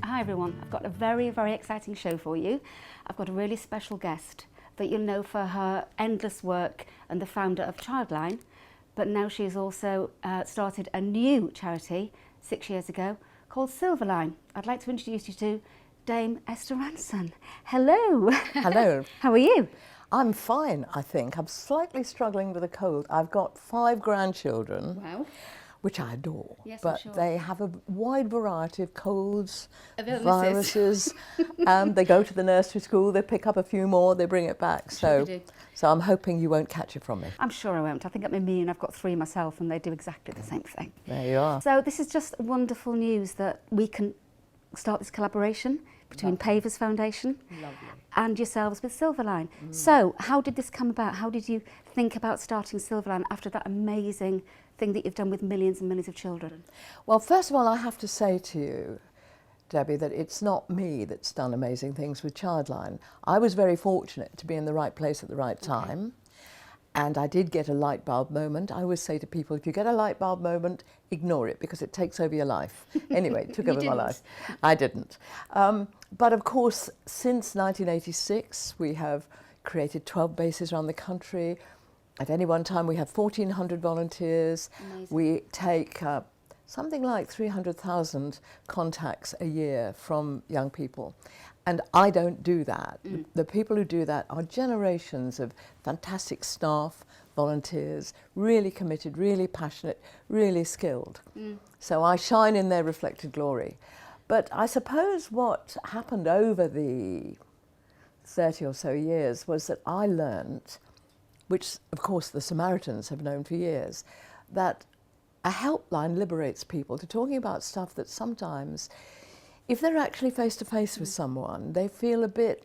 Hi everyone, I've got a very, very exciting show for you. I've got a really special guest that you'll know for her endless work and the founder of Childline, but now she's also started a new charity 6 years ago called Silver Line. I'd like to introduce you to Dame Esther Rantzen. Hello. Hello. How are you? I'm fine, I think. I'm slightly struggling with a cold. I've got 5 grandchildren. Wow. Which I adore, yes, but sure. They have a wide variety of colds, Of illnesses. viruses. They go to the nursery school, they pick up a few more, they bring it back. Sure they do. So I'm hoping you won't catch it from me. I'm sure I won't. I think I'm immune. I've got 3 myself and they do exactly the same thing. There you are. So this is just wonderful news that we can start this collaboration between Pavers Foundation and yourselves with Silver Line. So how did this come about? How did you think about starting Silver Line after that amazing thing that you've done with millions and millions of children? Well, first of all, I have to say to you, Debbie, that it's not me that's done amazing things with Childline. I was very fortunate to be in the right place at the right time. And I did get a light bulb moment. I always say to people, if you get a light bulb moment, ignore it because it takes over your life. Anyway, it took over my life. I didn't. But of course, since 1986, we have created 12 bases around the country. At any one time, we have 1,400 volunteers. Amazing. We take something like 300,000 contacts a year from young people. And I don't do that. The people who do that are generations of fantastic staff, volunteers, really committed, really passionate, really skilled. So I shine in their reflected glory. But I suppose what happened over the 30 or so years was that I learnt, which of course the Samaritans have known for years, that a helpline liberates people to talking about stuff that sometimes, if they're actually face to face with someone, they feel a bit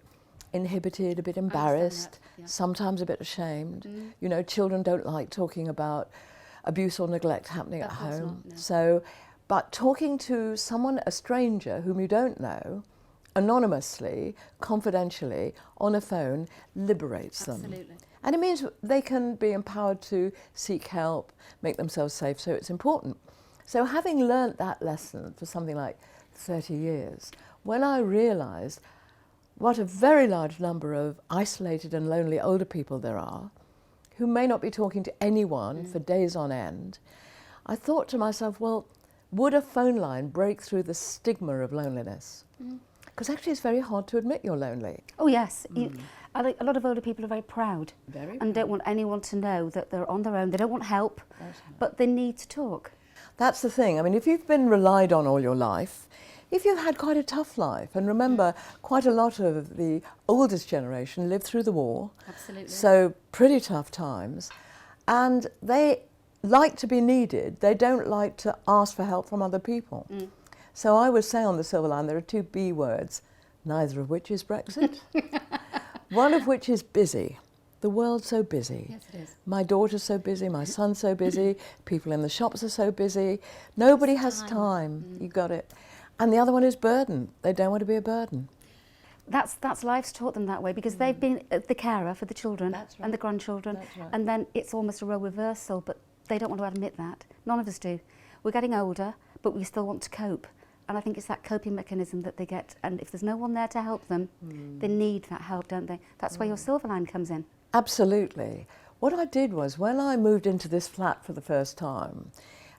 inhibited, a bit embarrassed, sometimes a bit ashamed. You know, children don't like talking about abuse or neglect happening at home. Not, no. So, but talking to someone, a stranger whom you don't know, anonymously, confidentially, on a phone, liberates them. Absolutely. And it means they can be empowered to seek help, make themselves safe, so it's important. So having learnt that lesson for something like 30 years, when I realised what a very large number of isolated and lonely older people there are, who may not be talking to anyone for days on end, I thought to myself, well, would a phone line break through the stigma of loneliness? Because actually it's very hard to admit you're lonely. Oh yes, a lot of older people are very proud Very and don't want anyone to know that they're on their own. They don't want help, but they need to talk. That's the thing. I mean, if you've been relied on all your life, if you've had quite a tough life, and remember, quite a lot of the oldest generation lived through the war. Absolutely. So pretty tough times, and they like to be needed. They don't like to ask for help from other people. So I would say on the Silver Line, there are 2 B words, neither of which is Brexit. One of which is busy. The world's so busy. Yes, it is. My daughter's so busy, my son's so busy, people in the shops are so busy. Nobody has time. You got it. And the other one is burden. They don't want to be a burden. That's life's taught them that way because they've been the carer for the children and the grandchildren, and then it's almost a role reversal, but they don't want to admit that. None of us do. We're getting older, but we still want to cope. And I think it's that coping mechanism that they get, and if there's no one there to help them, they need that help, don't they? That's where your Silver Line comes in. Absolutely. What I did was, when I moved into this flat for the first time,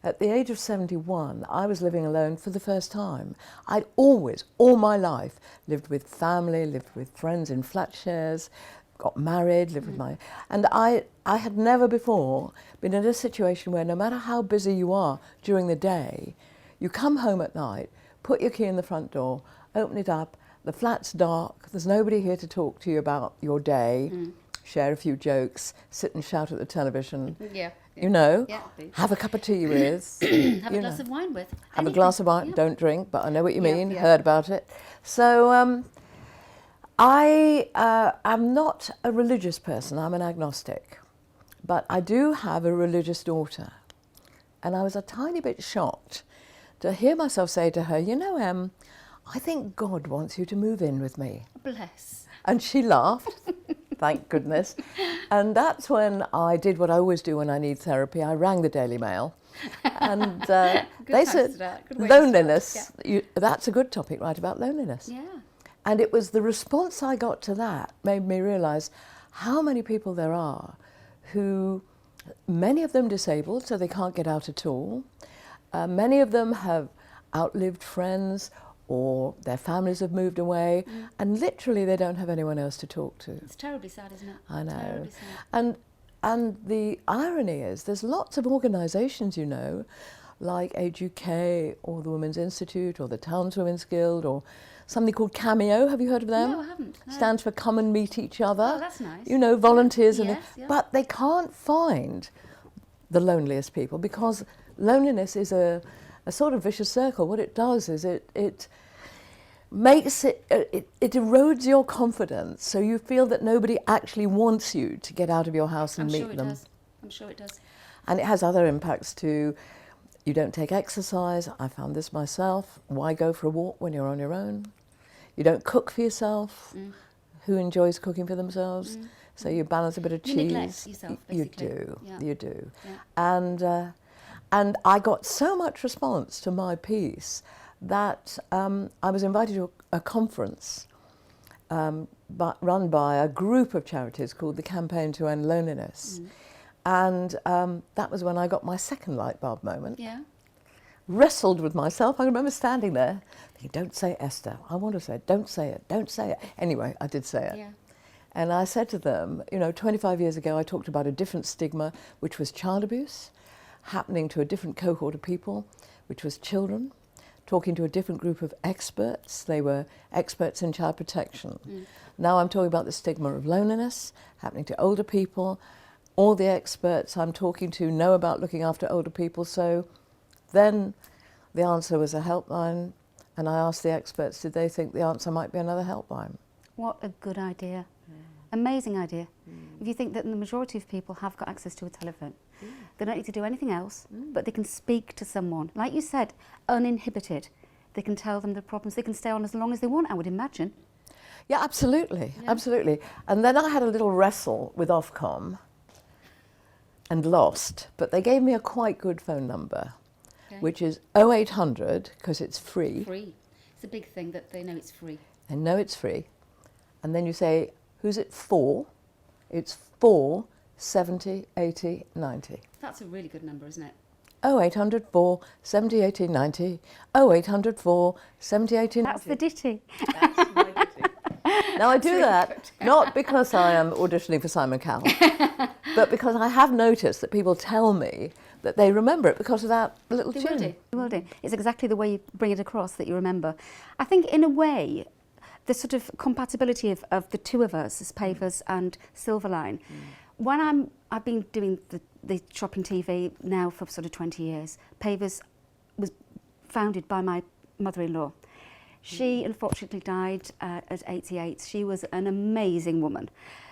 at the age of 71, I was living alone for the first time. I'd always, all my life, lived with family, lived with friends in flat shares, got married, lived with my... And I had never before been in a situation where no matter how busy you are during the day, you come home at night, put your key in the front door, open it up, the flat's dark, there's nobody here to talk to you about your day, share a few jokes, sit and shout at the television, you know, have a cup of tea with. Have a glass of wine with. Have a glass of wine, don't drink, but I know what you mean, heard about it. So I am not a religious person, I'm an agnostic, but I do have a religious daughter. And I was a tiny bit shocked to hear myself say to her, you know, I think God wants you to move in with me. Bless. And she laughed, thank goodness. And that's when I did what I always do when I need therapy. I rang the Daily Mail And they said Good way to start. loneliness, Yeah. that's a good topic, right, about loneliness. Yeah. And it was the response I got to that made me realise how many people there are who, many of them disabled, so they can't get out at all. Many of them have outlived friends, or their families have moved away, and literally they don't have anyone else to talk to. It's terribly sad, isn't it? I know. Terribly sad. And the irony is there's lots of organisations, you know, like Age UK or the Women's Institute or the Townswomen's Guild or something called Cameo. Have you heard of them? No, I haven't. No. Stands for Come and Meet Each Other. Oh, that's nice. You know, volunteers. Yes, yeah. But they can't find the loneliest people because loneliness is a sort of vicious circle. What it does is it makes it erodes your confidence, so you feel that nobody actually wants you to get out of your house and meet them. I'm sure it does. And it has other impacts too. You don't take exercise. I found this myself. Why go for a walk when you're on your own? You don't cook for yourself. Who enjoys cooking for themselves? So you balance a bit of cheese. You neglect yourself, basically. You do. Yeah. You do. Yeah. And I got so much response to my piece that I was invited to a conference run by a group of charities called the Campaign to End Loneliness. And that was when I got my second light bulb moment. Yeah. Wrestled with myself. I remember standing there thinking, don't say Esther. I want to say it. Don't say it. Don't say it. Anyway, I did say it. Yeah. And I said to them, you know, 25 years ago I talked about a different stigma, which was child abuse, happening to a different cohort of people, which was children, talking to a different group of experts. They were experts in child protection. Now I'm talking about the stigma of loneliness, happening to older people. All the experts I'm talking to know about looking after older people. So then the answer was a helpline, and I asked the experts, did they think the answer might be another helpline? What a good idea. Amazing idea. If you think that the majority of people have got access to a telephone, they don't need to do anything else, but they can speak to someone. Like you said, uninhibited. They can tell them the problems. They can stay on as long as they want, I would imagine. Yeah, absolutely, absolutely. And then I had a little wrestle with Ofcom and lost, but they gave me a quite good phone number, which is 0800, because it's free. Free. It's a big thing that they know it's free. They know it's free. And then you say, who's it for? It's for 70, 80, 90. That's a really good number, isn't it? 0800 4 70 80 90. 0800 4 70 80 90. That's the ditty. That's my ditty. Now I do that not because I am auditioning for Simon Cowell, but because I have noticed that people tell me that they remember it because of that little tune. They will do. It's exactly the way you bring it across that you remember. I think in a way, the sort of compatibility of the two of us as Pavers and Silver Line. When I've been doing the shopping TV now for sort of 20 years. Pavers was founded by my mother-in-law. She unfortunately died at 88. She was an amazing woman.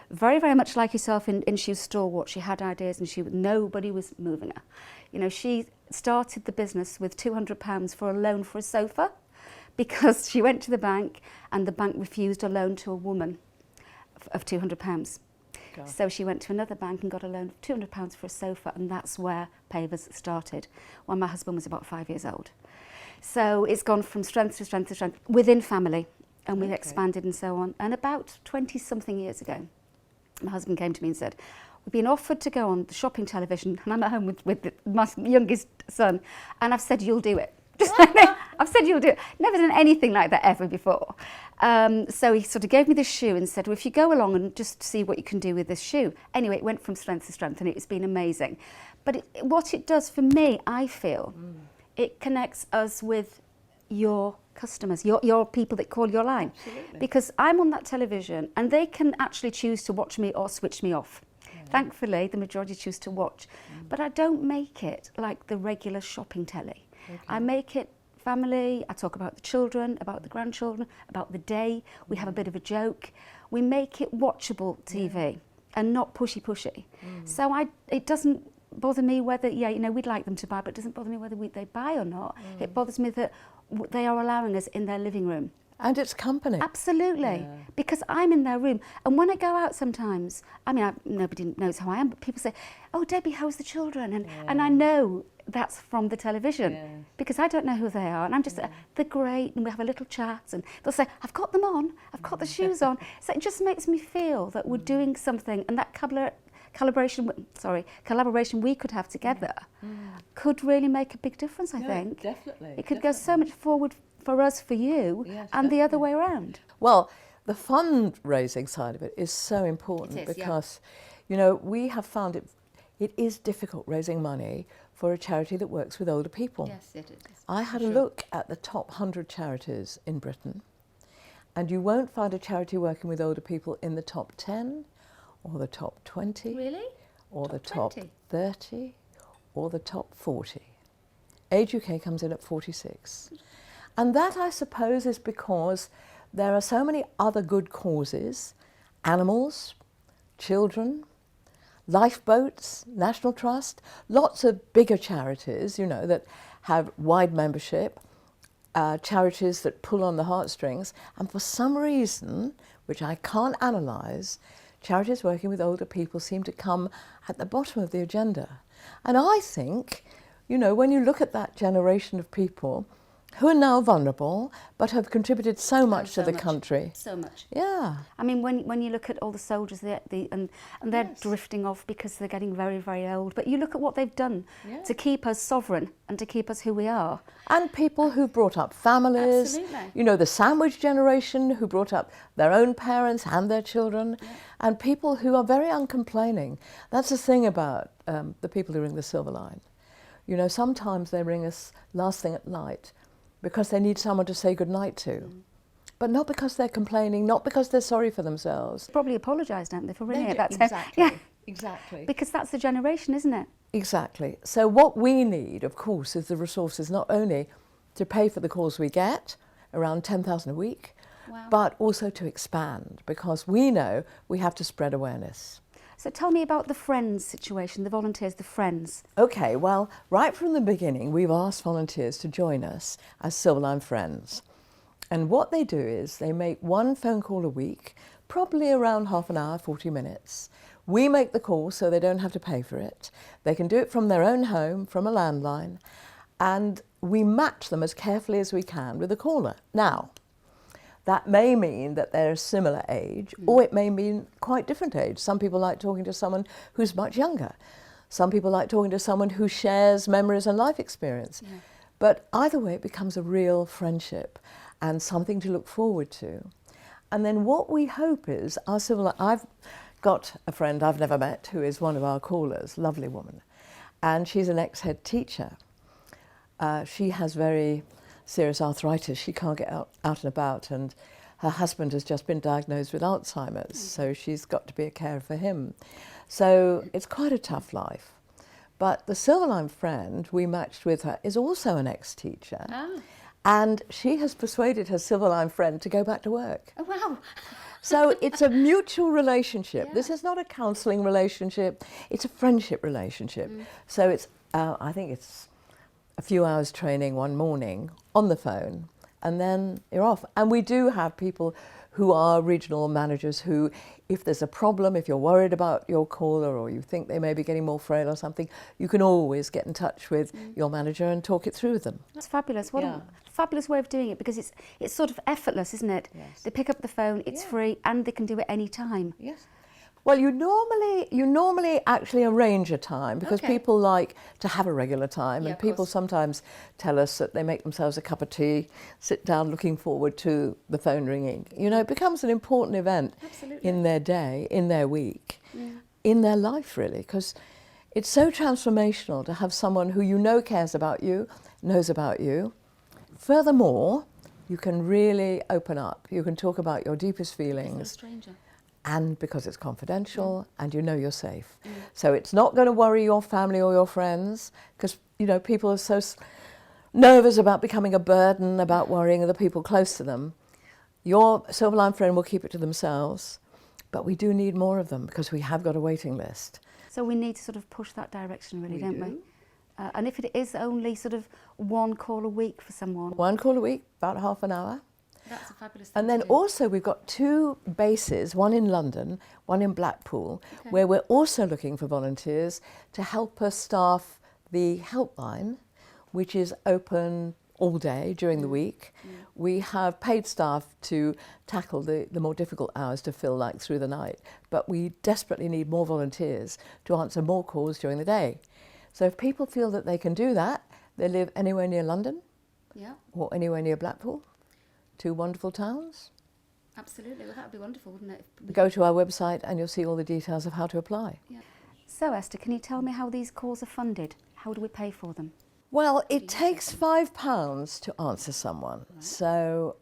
Very, very much like yourself in she was stalwart. She had ideas and nobody was moving her. You know, she started the business with £200 for a loan for a sofa because she went to the bank and the bank refused a loan to a woman of £200. So she went to another bank and got a loan of £200 for a sofa, and that's where Pavers started when my husband was about 5 years old. So it's gone from strength to strength to strength within family, and we've expanded and so on. And about 20-something years ago, my husband came to me and said, we've been offered to go on the shopping television, and I'm at home with my youngest son, and I've said, you'll do it. I've said you'll do it. Never done anything like that ever before. So he sort of gave me this shoe and said, well, if you go along and just see what you can do with this shoe. Anyway, it went from strength to strength, and it's been amazing. But what it does for me, I feel, it connects us with your customers, your people that call your line. Absolutely. Because I'm on that television, and they can actually choose to watch me or switch me off. Thankfully, the majority choose to watch. But I don't make it like the regular shopping telly. I make it family. I talk about the children, about the grandchildren, about the day. We have a bit of a joke. We make it watchable TV and not pushy. So it doesn't bother me whether, we'd like them to buy, but it doesn't bother me whether they buy or not. It bothers me that they are allowing us in their living room. And it's company. Absolutely, because I'm in their room. And when I go out sometimes, nobody knows how I am, but people say, oh, Debbie, how's the children? And I know that's from the television, because I don't know who they are, and I'm just, they're great, and we have a little chat, and they'll say, I've got them on, I've got the shoes on. So it just makes me feel that we're doing something, and that collaboration we could have together could really make a big difference, I think. Definitely. It could go so much forward for us, for you, and the other way around. Well, the fundraising side of it is so important because, you know, we have found it is difficult raising money for a charity that works with older people. Yes, it is. I had a look at the top 100 charities in Britain, and you won't find a charity working with older people in the top 10 or the top 20. Really? Or Top the top 20? 30 or the top 40. Age UK comes in at 46. And that, I suppose, is because there are so many other good causes, animals, children, lifeboats, National Trust, lots of bigger charities, you know, that have wide membership, charities that pull on the heartstrings, and for some reason, which I can't analyse, charities working with older people seem to come at the bottom of the agenda. And I think, you know, when you look at that generation of people who are now vulnerable but have contributed so much to the country. So much. Yeah. I mean, when you look at all the soldiers, and they're drifting off because they're getting very, very old. But you look at what they've done to keep us sovereign and to keep us who we are. And people who brought up families. Absolutely. You know, the sandwich generation who brought up their own parents and their children. And people who are very uncomplaining. That's the thing about the people who ring the Silver Line. You know, sometimes they ring us last thing at night because they need someone to say goodnight to. But not because they're complaining, not because they're sorry for themselves. Probably apologise, don't they, for ringing at that time? Exactly. Yeah. Exactly. Because that's the generation, isn't it? Exactly. So what we need, of course, is the resources not only to pay for the calls we get, around 10,000 a week, but also to expand, because we know we have to spread awareness. So tell me about the Friends situation, the volunteers, the Friends. Okay, well, right from the beginning, we've asked volunteers to join us as Silver Line Friends. And what they do is they make one phone call a week, probably around half an hour, 40 minutes. We make the call so they don't have to pay for it. They can do it from their own home, from a landline, and we match them as carefully as we can with a caller. Now, that may mean that they're a similar age, or it may mean quite different age. Some people like talking to someone who's much younger. Some people like talking to someone who shares memories and life experience. But either way, it becomes a real friendship and something to look forward to. And then what we hope is, I've got a friend I've never met who is one of our callers, lovely woman, and she's an ex-head teacher. She has very serious arthritis. She can't get out and about, and her husband has just been diagnosed with Alzheimer's, so she's got to be a carer for him. So it's quite a tough life. But the Silver Line friend we matched with her is also an ex-teacher, and she has persuaded her Silver Line friend to go back to work. Oh, wow. So it's a mutual relationship. This is not a counselling relationship, it's a friendship relationship. So it's, I think it's a few hours training one morning on the phone, and then you're off. And we do have people who are regional managers who, if there's a problem, if you're worried about your caller or you think they may be getting more frail or something, you can always get in touch with your manager and talk it through with them. That's fabulous. What a fabulous way of doing it, because it's sort of effortless, isn't it? They pick up the phone, it's free, and they can do it any time. Well, you normally actually arrange a time, because people like to have a regular time, and people sometimes tell us that they make themselves a cup of tea, sit down looking forward to the phone ringing. You know, it becomes an important event in their day, in their week, in their life really, because it's so transformational to have someone who you know cares about you, knows about you. Furthermore, you can really open up. You can talk about your deepest feelings. It's a stranger. And because it's confidential and you know you're safe. So it's not going to worry your family or your friends, because, you know, people are so nervous about becoming a burden, about worrying the people close to them. Your Silver Line friend will keep it to themselves, but we do need more of them because we have got a waiting list. So we need to sort of push that direction really, don't we? And if it is only sort of one call a week for someone. One call a week, about half an hour. That's a fabulous thing. And then also we've got 2 bases, one in London, one in Blackpool, where we're also looking for volunteers to help us staff the helpline, which is open all day during the week. We have paid staff to tackle the more difficult hours to fill, like through the night, but we desperately need more volunteers to answer more calls during the day. So if people feel that they can do that, they live anywhere near London or anywhere near Blackpool, 2 wonderful towns. Absolutely, well that would be wonderful, wouldn't it? Go to our website and you'll see all the details of how to apply. Yeah. So Esther, can you tell me how these calls are funded? How do we pay for them? Well, it takes £5 to answer someone. Right. So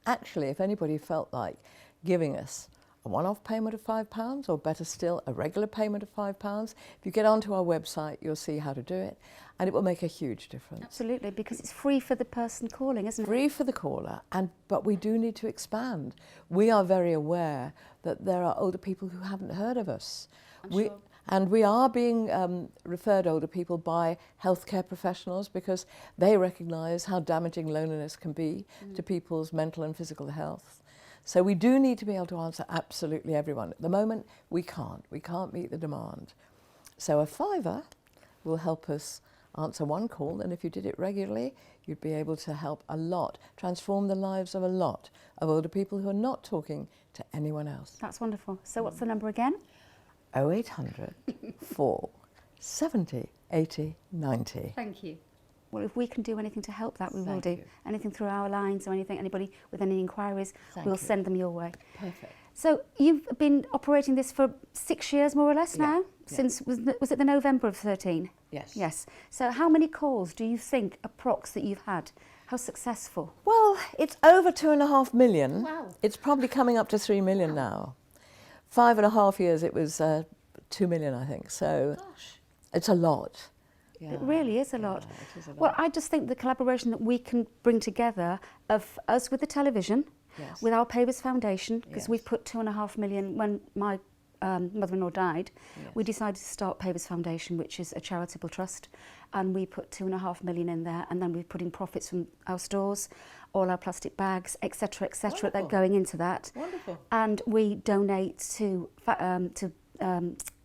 actually, if anybody felt like giving us a one-off payment of £5, or better still, a regular payment of £5, if you get onto our website, you'll see how to do it, and it will make a huge difference. Absolutely, because it's free for the person calling, isn't it? Free for the caller, but we do need to expand. We are very aware that there are older people who haven't heard of us. Sure. And we are being referred older people by healthcare professionals because they recognise how damaging loneliness can be to people's mental and physical health. So we do need to be able to answer absolutely everyone. At the moment, we can't. We can't meet the demand. So a £5 will help us answer one call, and if you did it regularly, you'd be able to help a lot, transform the lives of a lot of older people who are not talking to anyone else. That's wonderful. So what's the number again? 0800 4 70 80 90. Thank you. Well, if we can do anything to help that, we will do. You. Anything through our lines or anything, anybody with any inquiries, we'll send them your way. Perfect. So you've been operating this for 6 years, more or less now? Since, was it the November of 13? Yes. Yes. So how many calls do you think, approx, that you've had? How successful? Well, it's over 2.5 million. Wow. It's probably coming up to 3 million now. 5.5 years, it was 2 million, I think. So it's a lot. Yeah. It really is a lot. It is a lot. Well, I just think the collaboration that we can bring together of us with the television, with our Pavers Foundation, because we've put 2.5 million, when my mother-in-law died, we decided to start Pavers Foundation, which is a charitable trust, and we put 2.5 million in there, and then we put in profits from our stores, all our plastic bags, etc., etc., that are going into that. Wonderful. And we donate to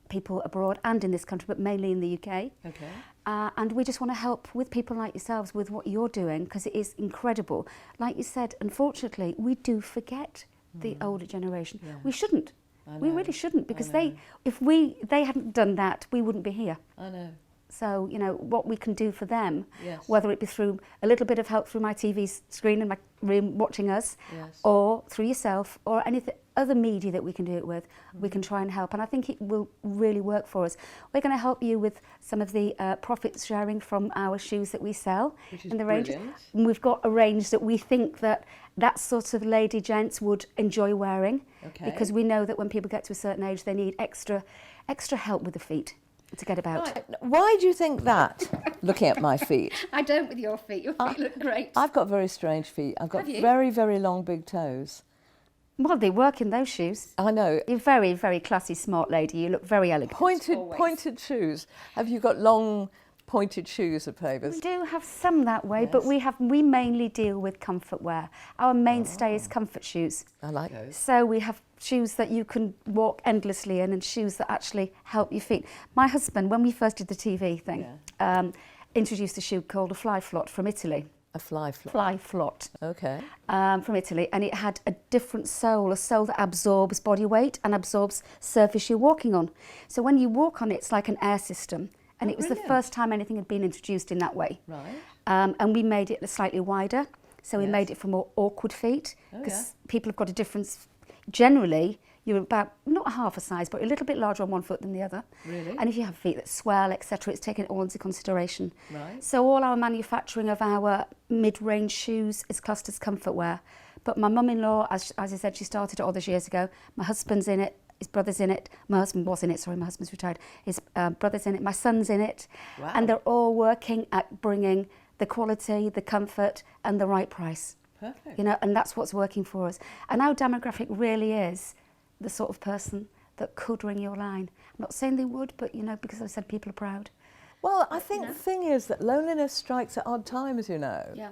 people abroad and in this country, but mainly in the UK. Okay. And we just want to help with people like yourselves with what you're doing, because it is incredible. Like you said, unfortunately, we do forget the older generation. Yeah. We shouldn't. We really shouldn't, because if they hadn't done that, we wouldn't be here. I know. So, you know, what we can do for them, whether it be through a little bit of help through my TV screen in my room watching us, or through yourself, or anything, other media that we can do it with, we can try and help. And I think it will really work for us. We're going to help you with some of the profit sharing from our shoes that we sell in the range. And we've got a range that we think that sort of lady gents would enjoy wearing, because we know that when people get to a certain age, they need extra help with the feet to get about. Right. Why do you think that, looking at my feet? I don't with your feet. Your feet look great. I've got very strange feet. I've got very, very long, big toes. Well, they work in those shoes. I know. You're a very, very classy, smart lady. You look very elegant. Pointed shoes. Have you got long, pointed shoes at Pavers? We do have some that way, but we mainly deal with comfort wear. Our mainstay is comfort shoes. I like those. So we have shoes that you can walk endlessly in, and shoes that actually help your feet. My husband, when we first did the TV thing, introduced a shoe called a fly flot from Italy. A fly flot? Fly flot. Okay. From Italy, and it had a different sole, a sole that absorbs body weight and absorbs surface you're walking on. So when you walk on it, it's like an air system. And it was the first time anything had been introduced in that way. Right. And we made it slightly wider. So we made it for more awkward feet, because people have got a difference. Generally, you're about, not half a size, but a little bit larger on one foot than the other. Really? And if you have feet that swell, etc., it's taken all into consideration. Right. So all our manufacturing of our mid-range shoes is classed as comfort wear. But my mum-in-law, as I said, she started it all those years ago. My husband's in it. His brother's in it. My husband was in it. Sorry, my husband's retired. His brother's in it. My son's in it. Wow. And they're all working at bringing the quality, the comfort, and the right price. Perfect. You know, and that's what's working for us. And our demographic really is the sort of person that could ring your line. I'm not saying they would, but, you know, because I said people are proud. Well, I think the thing is that loneliness strikes at odd times, you know. Yeah.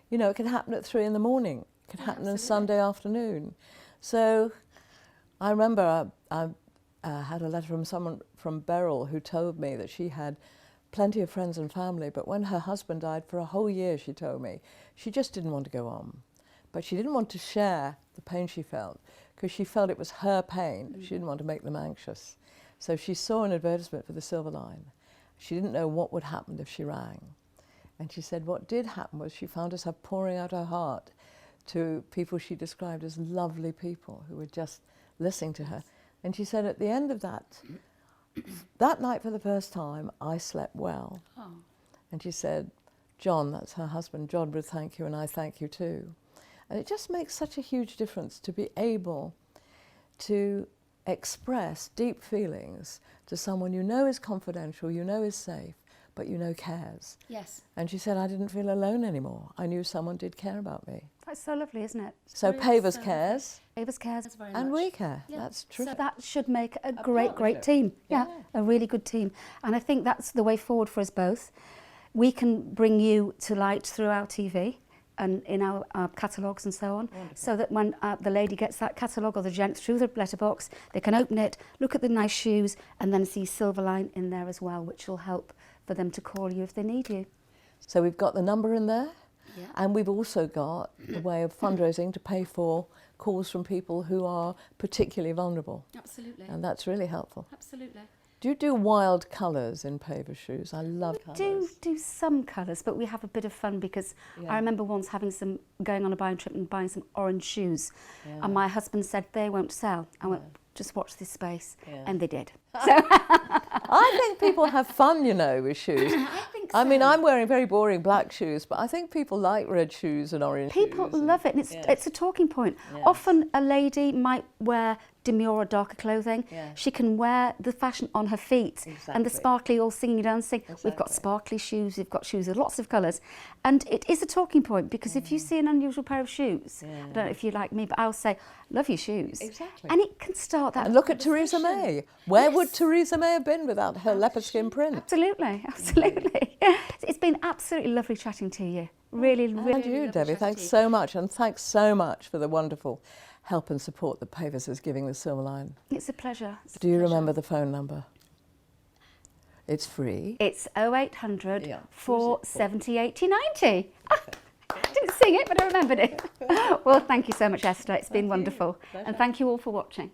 You know, it can happen at 3 in the morning. It can happen on Sunday afternoon. So I remember I had a letter from someone from Beryl who told me that she had plenty of friends and family, but when her husband died, for a whole year, she told me, she just didn't want to go on. But she didn't want to share the pain she felt, because she felt it was her pain. She didn't want to make them anxious. So she saw an advertisement for the Silver Line. She didn't know what would happen if she rang. And she said what did happen was she found herself pouring out her heart to people she described as lovely people who were just listening to her. And she said at the end of that night for the first time, I slept well. Oh. And she said, John, that's her husband, John would thank you and I thank you too. And it just makes such a huge difference to be able to express deep feelings to someone you know is confidential, you know is safe, but you know cares. Yes. And she said, I didn't feel alone anymore. I knew someone did care about me. That's so lovely, isn't it? So Pavers cares. Pavers cares. And we care. Yeah. That's true. So that should make a great team. Yeah, a really good team. And I think that's the way forward for us both. We can bring you to light through our TV and in our catalogues and so on. Wonderful. So that when the lady gets that catalogue or the gent through the letterbox, they can open it, look at the nice shoes and then see Silver Line in there as well, which will help for them to call you if they need you. So we've got the number in there. Yeah. And we've also got the way of fundraising to pay for calls from people who are particularly vulnerable. Absolutely. And that's really helpful. Absolutely. Do you do wild colours in Paver shoes? I love colours. We do some colours, but we have a bit of fun because I remember once going on a buying trip and buying some orange shoes. Yeah. And my husband said, they won't sell. I went, just watch this space. Yeah. And they did. So I think people have fun, you know, with shoes. I think so. I mean, I'm wearing very boring black shoes, but I think people like red shoes and orange shoes. People love it, and it's a talking point. Yes. Often a lady might wear demure or darker clothing. Yes. She can wear the fashion on her feet and the sparkly all singing, dancing. Exactly. We've got sparkly shoes, we've got shoes with lots of colours. And it is a talking point because if you see an unusual pair of shoes, I don't know if you're like me, but I'll say, love your shoes. Exactly. And it can start that. And look at Theresa May. Where would Theresa May have been without her leopard skin print? Absolutely, absolutely. It's been absolutely lovely chatting to you. Really, really. And you, Debbie, thanks so much. And thanks so much for the wonderful help and support that Pavers is giving the Silver Line. It's a pleasure. Do you remember the phone number? It's free. It's 0800 470 80 90. I didn't sing it, but I remembered it. Well, thank you so much, Esther. It's been wonderful. And thank you all for watching.